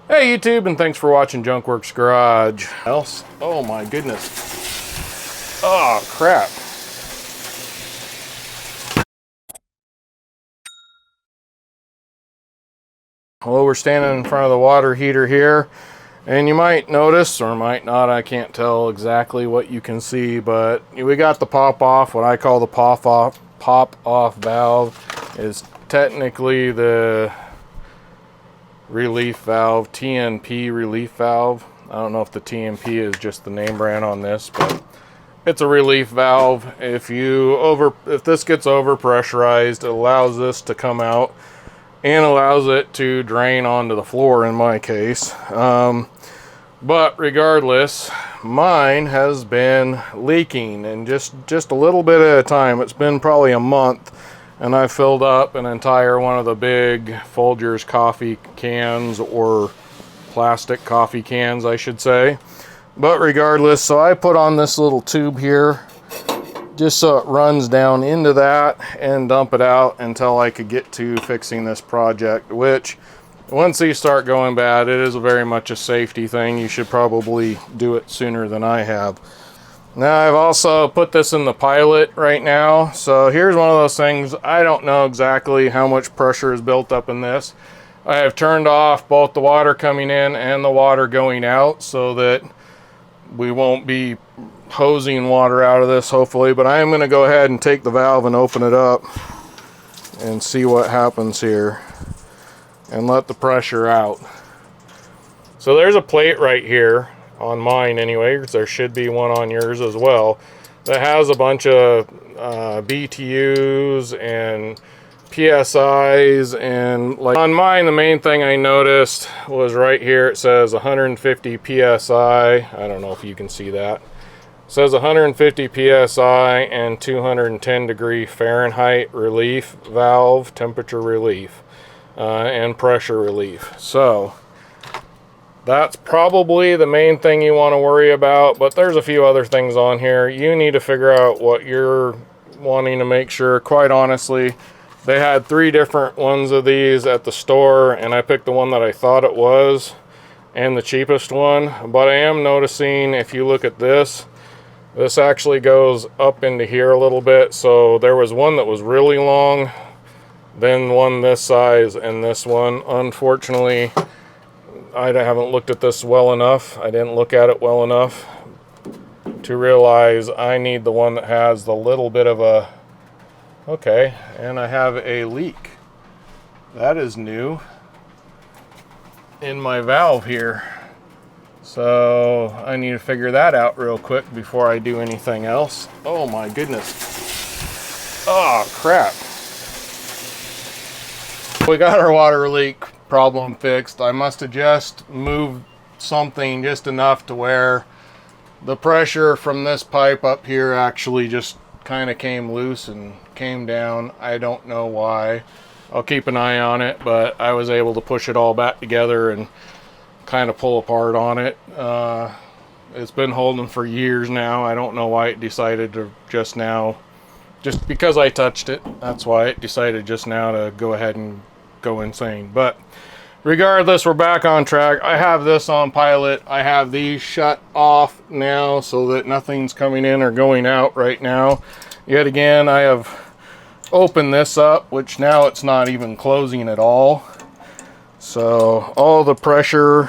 Hey YouTube, and thanks for watching Junkworks Garage. Else? Oh my goodness. Oh crap. Well, we're standing in front of the water heater here, and you might notice, or might not, I can't tell exactly what you can see, but we got the pop-off. What I call the pop-off valve is technically the relief valve, TNP relief valve. I don't know if the TNP is just the name brand on this, but it's a relief valve. If this gets over pressurized, it allows this to come out and allows it to drain onto the floor in my case. But regardless, mine has been leaking, and just a little bit at a time. It's been probably a month, and I filled up an entire one of the big Folgers coffee cans, or plastic coffee cans I should say. But regardless, so I put on this little tube here just so it runs down into that and dump it out until I could get to fixing this project, which once these start going bad, it is very much a safety thing. You should probably do it sooner than I have. Now I've also put this in the pilot right now. So here's one of those things, I don't know exactly how much pressure is built up in this. I have turned off both the water coming in and the water going out so that we won't be hosing water out of this, hopefully, but I am going to go ahead and take the valve and open it up and see what happens here and let the pressure out. So there's a plate right here on mine anyway, because there should be one on yours as well, that has a bunch of BTUs and PSIs, and like on mine, the main thing I noticed was right here, it says 150 PSI. I don't know if you can see that. It says 150 PSI and 210 degree Fahrenheit relief valve, temperature relief, and pressure relief. So that's probably the main thing you want to worry about, but there's a few other things on here. You need to figure out what you're wanting to make sure. Quite honestly, they had 3 different ones of these at the store, and I picked the one that I thought it was and the cheapest one. But I am noticing, if you look at this actually goes up into here a little bit. So there was one that was really long, then one this size, and this one. Unfortunately, I haven't looked at this well enough. I didn't look at it well enough to realize I need the one that has the little bit of a... Okay, and I have a leak. That is new in my valve here. So I need to figure that out real quick before I do anything else. Oh my goodness. Oh crap. We got our water leak problem fixed. I must have just moved something just enough to where the pressure from this pipe up here actually just kind of came loose and came down. I don't know why. I'll keep an eye on it, but I was able to push it all back together and kind of pull apart on it. It's been holding for years now. I don't know why it decided to just because I touched it, that's why it decided just now to go ahead and go insane. But regardless, we're back on track. I have this on pilot. I have these shut off now so that nothing's coming in or going out right now. Yet again, I have opened this up, which now it's not even closing at all. So all the pressure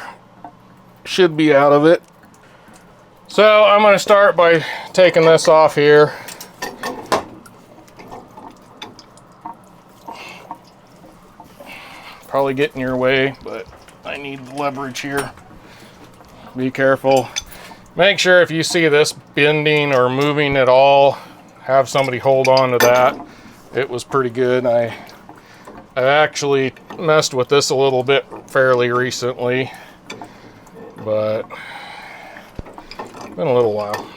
should be out of it. So I'm going to start by taking this off here. Probably get in your way, but I need the leverage here. Be careful. Make sure if you see this bending or moving at all, have somebody hold on to that. It was pretty good. I actually messed with this a little bit fairly recently, but it's been a little while.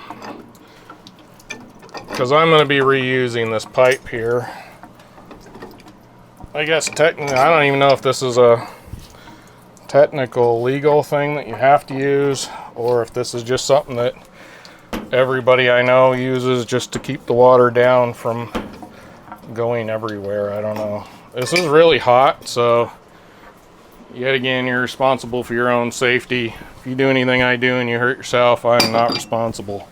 Because I'm going to be reusing this pipe here. I guess technically, I don't even know if this is a technical legal thing that you have to use, or if this is just something that everybody I know uses just to keep the water down from going everywhere. I don't know. This is really hot, so Yet again, you're responsible for your own safety. If you do anything I do and you hurt yourself, I'm not responsible.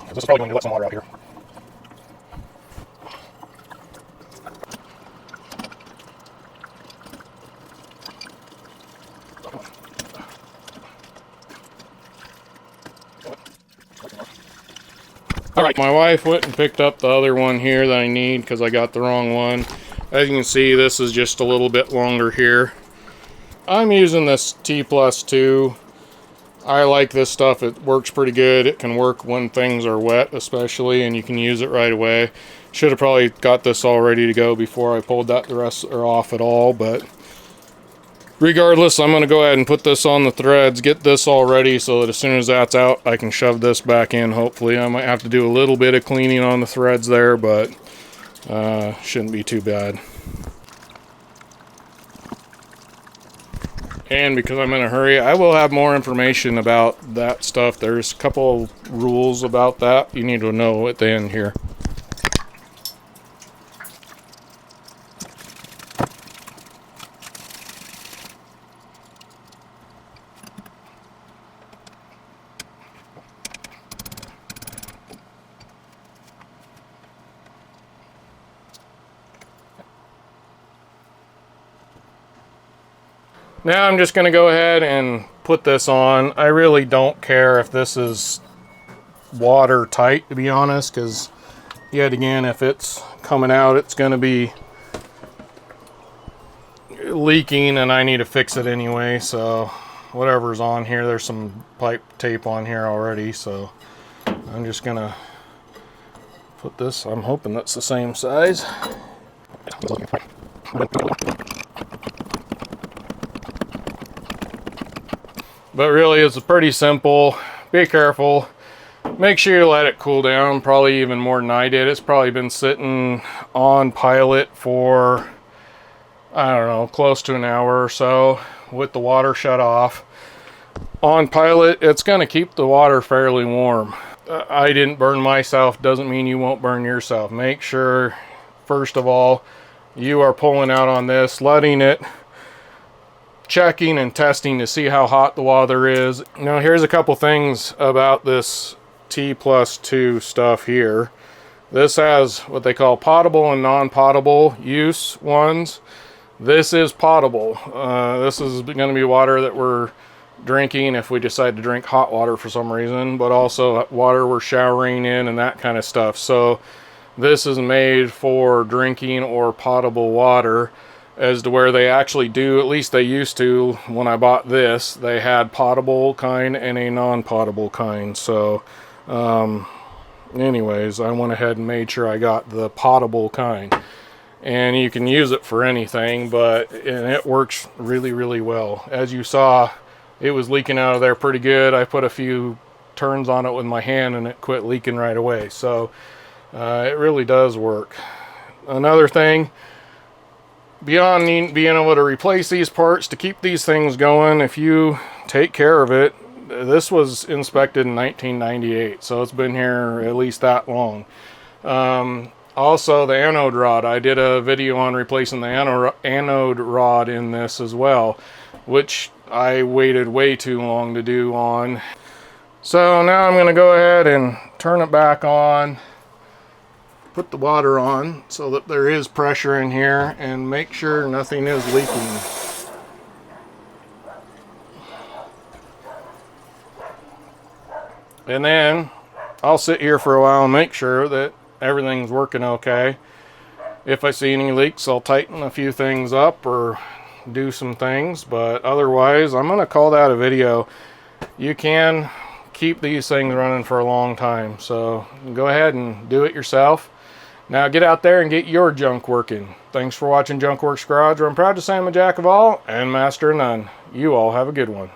This is probably going to let some water out here. Alright, my wife went and picked up the other one here that I need because I got the wrong one. As you can see, this is just a little bit longer here. I'm using this T+2. I like this stuff. It works pretty good. It can work when things are wet especially, and you can use it right away. Should have probably got this all ready to go before I pulled that the rest off at all, but regardless, I'm going to go ahead and put this on the threads, get this all ready so that as soon as that's out, I can shove this back in, hopefully. I might have to do a little bit of cleaning on the threads there, but shouldn't be too bad. And because I'm in a hurry, I will have more information about that stuff. There's a couple rules about that you need to know at the end here. Now I'm just going to go ahead and put this on. I really don't care if this is watertight, to be honest, because yet again, if it's coming out, it's going to be leaking and I need to fix it anyway. So whatever's on here, there's some pipe tape on here already, so I'm just going to put this. I'm hoping that's the same size. But really, it's pretty simple. Be careful. Make sure you let it cool down, probably even more than I did. It's probably been sitting on pilot for, I don't know, close to an hour or so with the water shut off. On pilot, it's going to keep the water fairly warm. I didn't burn myself, doesn't mean you won't burn yourself. Make sure, first of all, you are pulling out on this, letting it, checking and testing to see how hot the water is. Now here's a couple things about this T+2 stuff here. This has what they call potable and non-potable use ones. This is potable. This is going to be water that we're drinking if we decide to drink hot water for some reason, but also water we're showering in and that kind of stuff. So this is made for drinking or potable water, as to where they actually do, at least they used to when I bought this, they had potable kind and a non-potable kind. So anyways, I went ahead and made sure I got the potable kind, and you can use it for anything, but it works really, really well. As you saw, it was leaking out of there pretty good. I put a few turns on it with my hand and it quit leaking right away. So it really does work. Another thing, beyond being able to replace these parts to keep these things going, if you take care of it, this was inspected in 1998, so it's been here at least that long. Also, the anode rod, I did a video on replacing the anode rod in this as well, which I waited way too long to do on. So now I'm going to go ahead and turn it back on, put the water on so that there is pressure in here, and make sure nothing is leaking. And then I'll sit here for a while and make sure that everything's working okay. If I see any leaks, I'll tighten a few things up or do some things, but otherwise I'm going to call that a video. You can keep these things running for a long time, so go ahead and do it yourself. Now get out there and get your junk working. Thanks for watching Junk Works Garage, where I'm proud to say I'm a jack of all and master of none. You all have a good one.